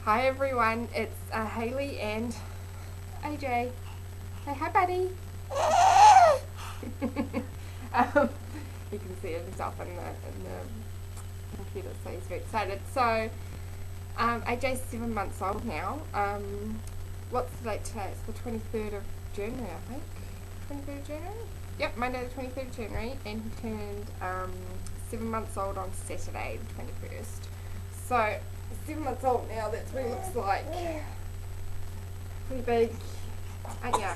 Hi everyone, it's Hayley and AJ. Say hi, buddy. You can see himself in the computer, so he's very excited. So, AJ's 7 months old now. What's the date today? It's the 23rd of January, I think. 23rd of January? Yep, Monday the 23rd of January, and he turned 7 months old on Saturday the 21st. So, 7 months old now, that's what he looks like. Pretty big, ain't ya?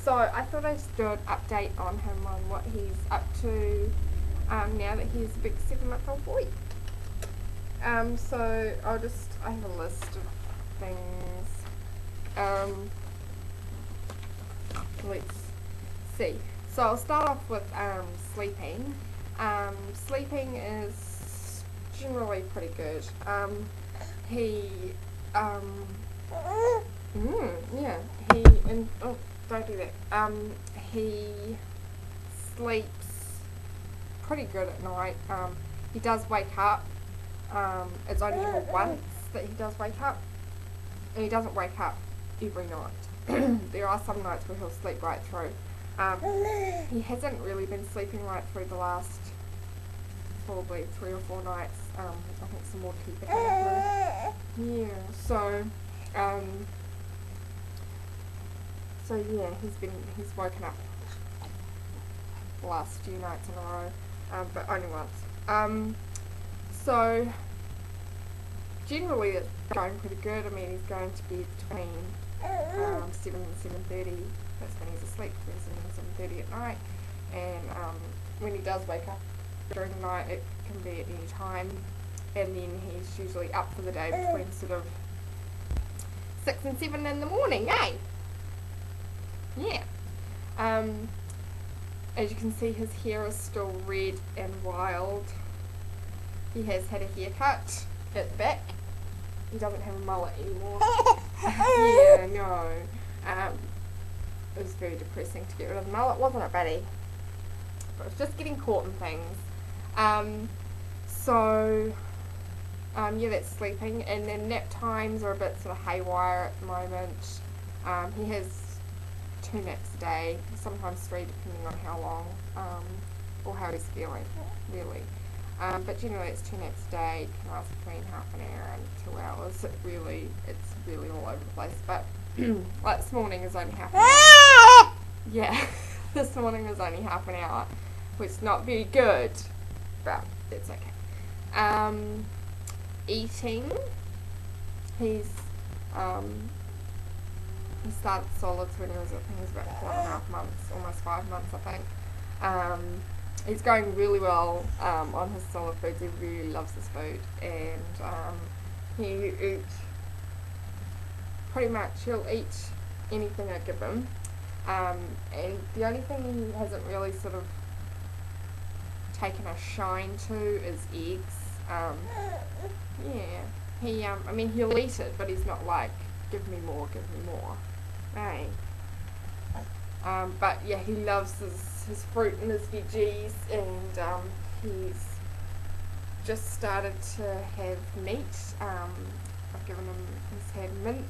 So I thought I'd just do an update on him, on what he's up to now that he's a big 7 month old boy. So I have a list of things. Let's see. So I'll start off with sleeping. Sleeping is generally pretty good. Don't do that. He sleeps pretty good at night. He does wake up. It's only ever once that he does wake up, and he doesn't wake up every night. There are some nights where he'll sleep right through. He hasn't really been sleeping right through the last probably 3 or 4 nights. I think some more teeth are coming through. Yeah, so yeah, he's woken up the last few nights in a row, but only once. So generally it's going pretty good. I mean, he's going to be between 7 and 7:30. That's when he's asleep, between 7 and 7:30 at night. And when he does wake up during the night, it can be at any time. And then he's usually up for the day between sort of 6 and 7 in the morning, eh? Yeah. As you can see, his hair is still red and wild. He has had a haircut at the back. He doesn't have a mullet anymore. Yeah, no. It was very depressing to get rid of the mullet, wasn't it, buddy? But it was just getting caught in things. Yeah, that's sleeping. And then nap times are a bit sort of haywire at the moment. He has 2 naps a day, sometimes 3 depending on how long or how he's feeling, really. But generally it's 2 naps a day. It can last between half an hour and 2 hours. It's really all over the place. But like this morning is only half an hour. Yeah, this morning was only half an hour, which is not very good, but it's okay. Eating, he started solids when he was about 4.5 months, almost 5 months, I think. He's going really well on his solid foods. He really loves his food, and he eats pretty much. He'll eat anything I give him. And the only thing he hasn't really sort of taken a shine to is eggs. Yeah, I mean, he'll eat it, but he's not like, give me more, hey. But yeah, he loves his fruit and his veggies, and he's just started to have meat. I've given him, he's had mince,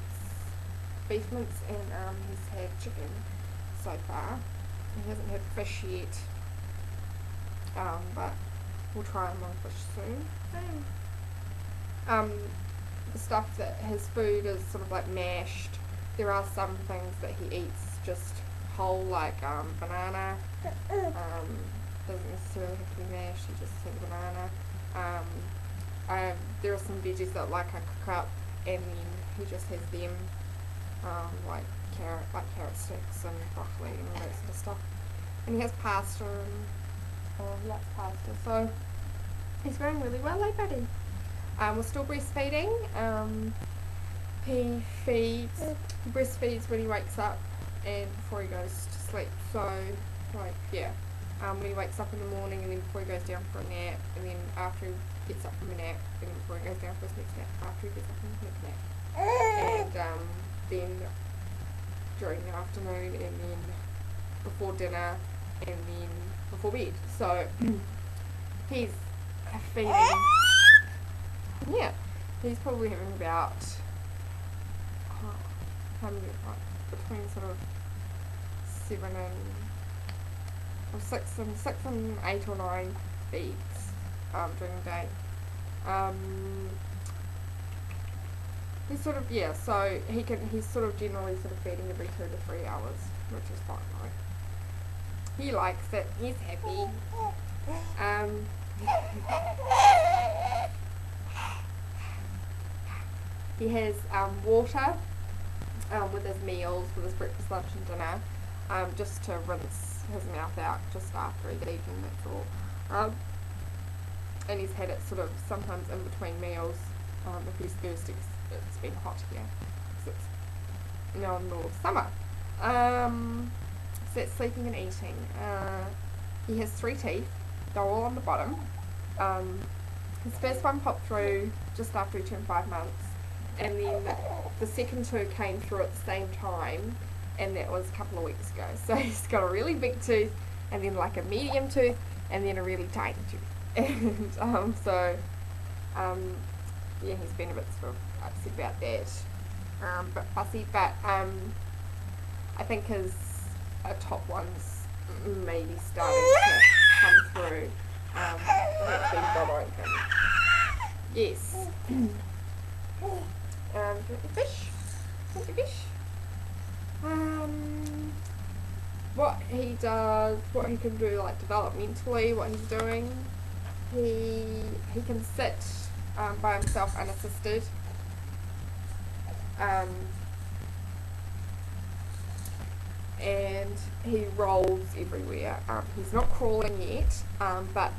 beef mince, and he's had chicken so far. He hasn't had fish yet, but we'll try him on fish soon. The stuff that his food is sort of like mashed. There are some things that he eats just whole, like banana. Doesn't necessarily have to be mashed, he just has banana. There are some veggies that I cook up, and then he just has them, like carrot sticks and broccoli and all that sort of stuff. And he has pasta, and he likes pasta, so he's going really well, eh, buddy? We're still breastfeeding. He breastfeeds when he wakes up and before he goes to sleep. So, when he wakes up in the morning, and then before he goes down for a nap, and then after he gets up from a nap, and then before he goes down for his next nap, after he gets up from his next nap. And then during the afternoon, and then before dinner, and then before bed. So he's feeding Yeah, he's probably having about, how many, like, between sort of 7 and, or 6 and 8 or 9 feeds during the day. He's sort of, yeah, so he's sort of generally sort of feeding every 2 to 3 hours, which is fine, right? He likes it, he's happy. He has water with his meals, with his breakfast, lunch and dinner, just to rinse his mouth out just after he's eaten, that's all. And he's had it sort of sometimes in between meals if he's thirsty. It's been hot here because it's now in the middle of summer. So it's sleeping and eating. He has 3 teeth. They're all on the bottom. His first one popped through just after he turned 5 months, and then the second 2 came through at the same time, and that was a couple of weeks ago. So he's got a really big tooth, and then like a medium tooth, and then a really tiny tooth. And yeah, he's been a bit sort of upset about that, bit fussy, but I think his top one's maybe starting to come through. It's been bothering him. Yes. Fish? Fish? What he does, what he can do, like developmentally, what he's doing, he can sit by himself unassisted. And he rolls everywhere. He's not crawling yet, but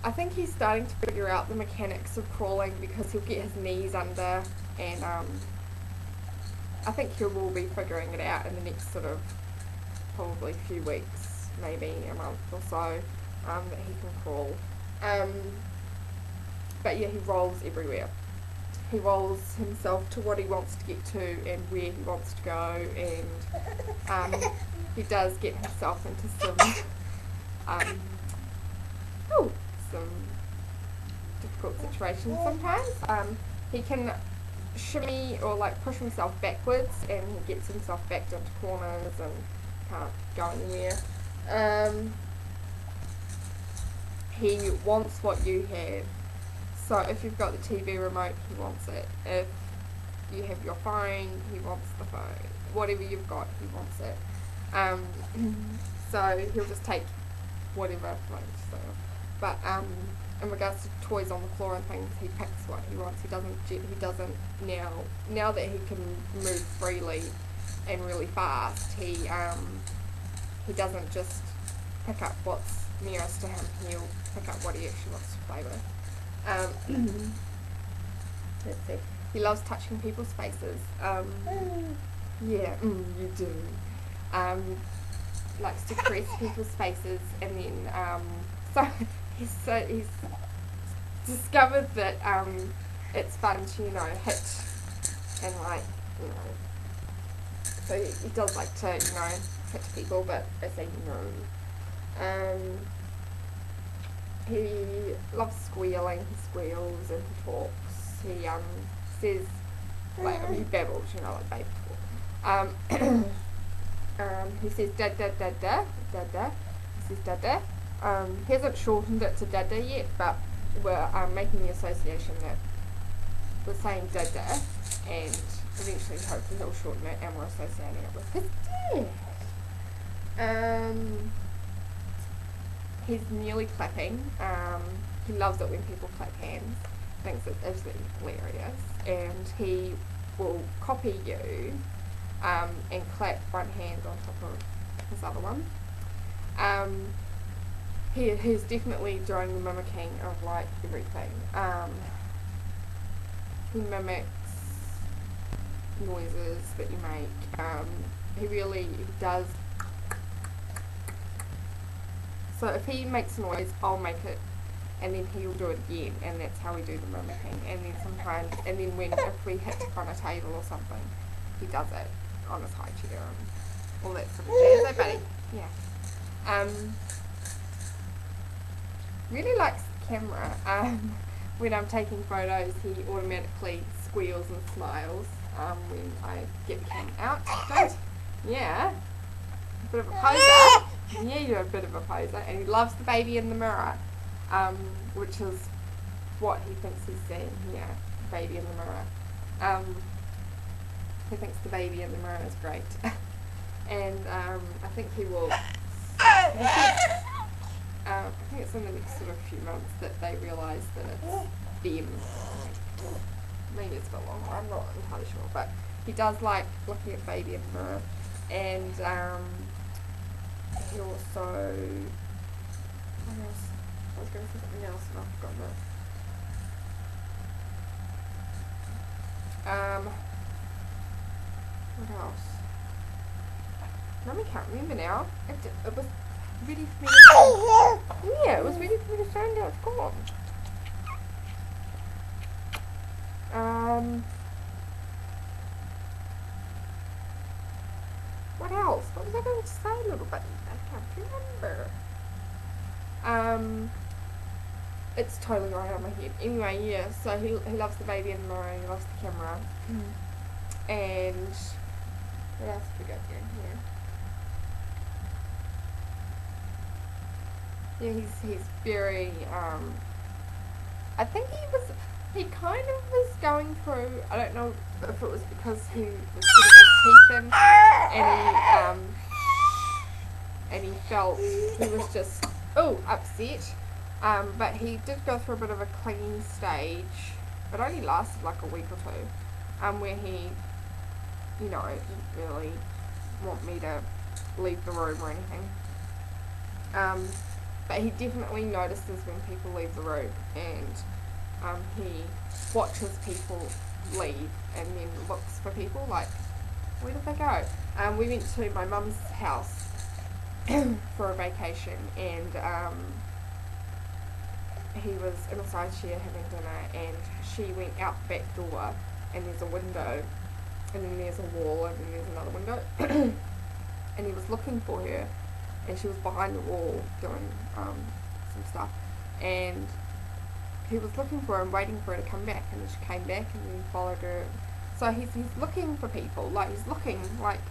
I think he's starting to figure out the mechanics of crawling because he'll get his knees under, and I think he will be figuring it out in the next sort of probably few weeks, maybe a month or so, that he can crawl. But yeah, he rolls everywhere. He rolls himself to what he wants to get to and where he wants to go, and he does get himself into some difficult situations sometimes. He can shimmy or like push himself backwards, and he gets himself backed into corners and can't go anywhere. He wants what you have. So if you've got the TV remote, he wants it. If you have your phone, he wants the phone. Whatever you've got, he wants it. So he'll just take whatever. But in regards to toys on the floor and things, he picks what he wants. He doesn't now that he can move freely and really fast. He doesn't just pick up what's nearest to him. He'll pick up what he actually wants to play with. Let's see. He loves touching people's faces. Yeah, you do. Likes to caress people's faces, and then so he's discovered that it's fun to hit and so he does like to hit people, but I say no. He loves squealing. He squeals and he talks. He says, he babbles, like baby talk. He says dada dada dada. He says dada. He hasn't shortened it to dada yet, but we're making the association that we're saying dada, and eventually hopefully he'll shorten it, and we're associating it with his dad. He's nearly clapping. He loves it when people clap hands. Thinks it's absolutely hilarious. And he will copy you and clap one hand on top of his other one. He's definitely doing the mimicking of everything. He mimics noises that you make. He really does. So if he makes a noise, I'll make it, and then he'll do it again, and that's how we do the mimicking. And then sometimes, if we hit on a table or something, he does it on his high chair and all that sort of jazz. Hey, buddy. Yeah. Really likes the camera. when I'm taking photos, he automatically squeals and smiles when I get him out. Don't, yeah, a bit of a poser. Yeah, you're a bit of a poser, and he loves the baby in the mirror, which is what he thinks he's seeing here, baby in the mirror. He thinks the baby in the mirror is great, and I think he will. I think it's in the next sort of few months that they realise that it's them. Maybe it's a bit longer, I'm not entirely sure, but he does like looking at baby in the mirror, and he also, what else? I was going to say something else and I've forgotten it. What else? Mummy can't remember now. It was ready for me to yeah, it was ready for me to find out it's gone. What else? What was I going to say, little buddy? I can't remember. It's totally right out of my head. Anyway, yeah, so he loves the baby in the mirror, he loves the camera. And what else have we got here? Yeah, he's very, I think he kind of was going through, I don't know if it was because he was getting his teeth in, and he felt he was just, upset, but he did go through a bit of a clinging stage. It only lasted like a week or two, where he, you know, didn't really want me to leave the room or anything. But he definitely notices when people leave the room, and he watches people leave and then looks for people, like, where did they go? We went to my mum's house for a vacation, and he was in a side chair having dinner, and she went out the back door, and there's a window, and then there's a wall, and then there's another window, and he was looking for her, and she was behind the wall doing some stuff, and he was looking for her and waiting for her to come back, and then she came back, and then followed her. So he's looking for people, like he's looking like,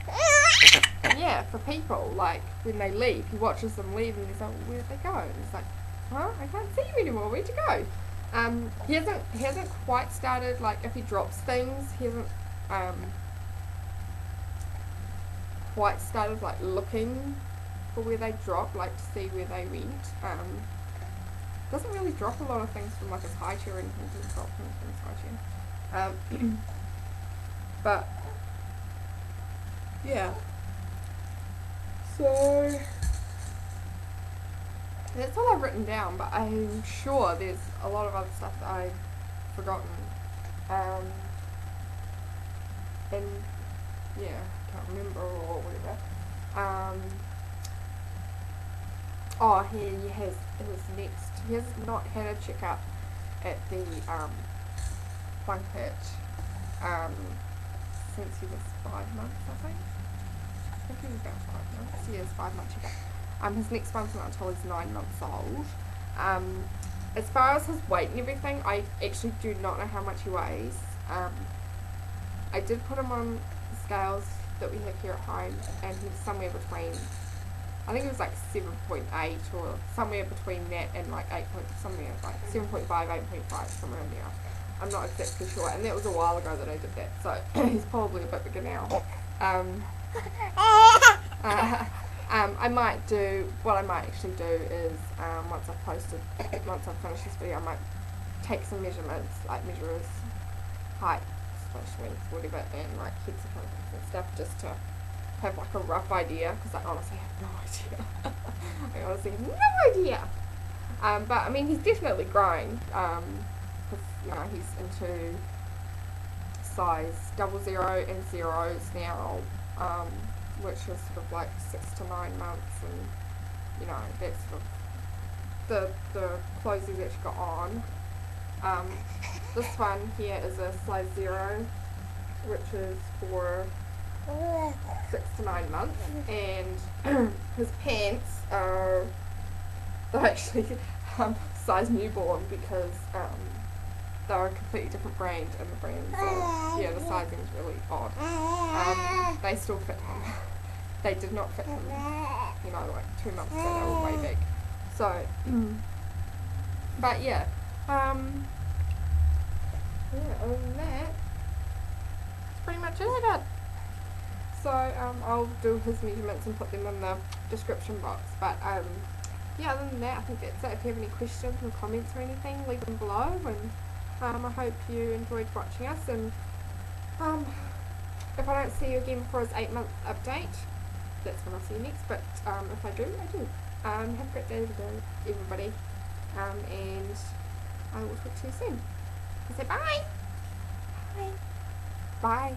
yeah, for people, like when they leave, he watches them leave, and he's like, where'd they go? And he's like, huh, I can't see you anymore, where'd you go? He hasn't quite started, like if he drops things, he hasn't quite started like looking for where they drop, like to see where they went. Doesn't really drop a lot of things from like his high chair or anything. Doesn't drop things from his high chair. But yeah. So that's all I've written down, but I'm sure there's a lot of other stuff that I've forgotten. And yeah, can't remember or whatever. He has not had a checkup at the Plunkett since he was 5 months, I think. I think he was about 5 months. He has 5 month checkup. His next one's not until he's 9 months old. As far as his weight and everything, I actually do not know how much he weighs. I did put him on the scales that we have here at home, and he was somewhere between, I think it was like 7.8 or somewhere between that and like 8 point, somewhere like 7.5, 8.5, somewhere in there. I'm not exactly sure, and that was a while ago that I did that, so he's probably a bit bigger now. I might do, what I might actually do is, once I've finished this video, I might take some measurements, like measure his height, length, whatever, and like head circumference and stuff, just to have like a rough idea, because I honestly have no idea. I honestly have no idea. But I mean, he's definitely growing, because you know, he's into size 00 and zeros now, which is sort of like 6 to 9 months, and you know, that's sort of the clothes he's actually got on. This one here is a size 0, which is for 6 to 9 months, and his pants are, they're actually size newborn, because they're a completely different brand, and the brands are, yeah, the sizing's really odd. They still fit him. They did not fit him, you know, like 2 months ago, they were way big. So, but yeah, yeah, other than that, that's pretty much it. So, I'll do his measurements and put them in the description box, but, yeah, other than that, I think that's it. If you have any questions or comments or anything, leave them below, and I hope you enjoyed watching us, and if I don't see you again before his 8-month update, that's when I'll see you next, but if I do, I do. Have a great day, everybody, and I will talk to you soon. I say bye! Bye! Bye!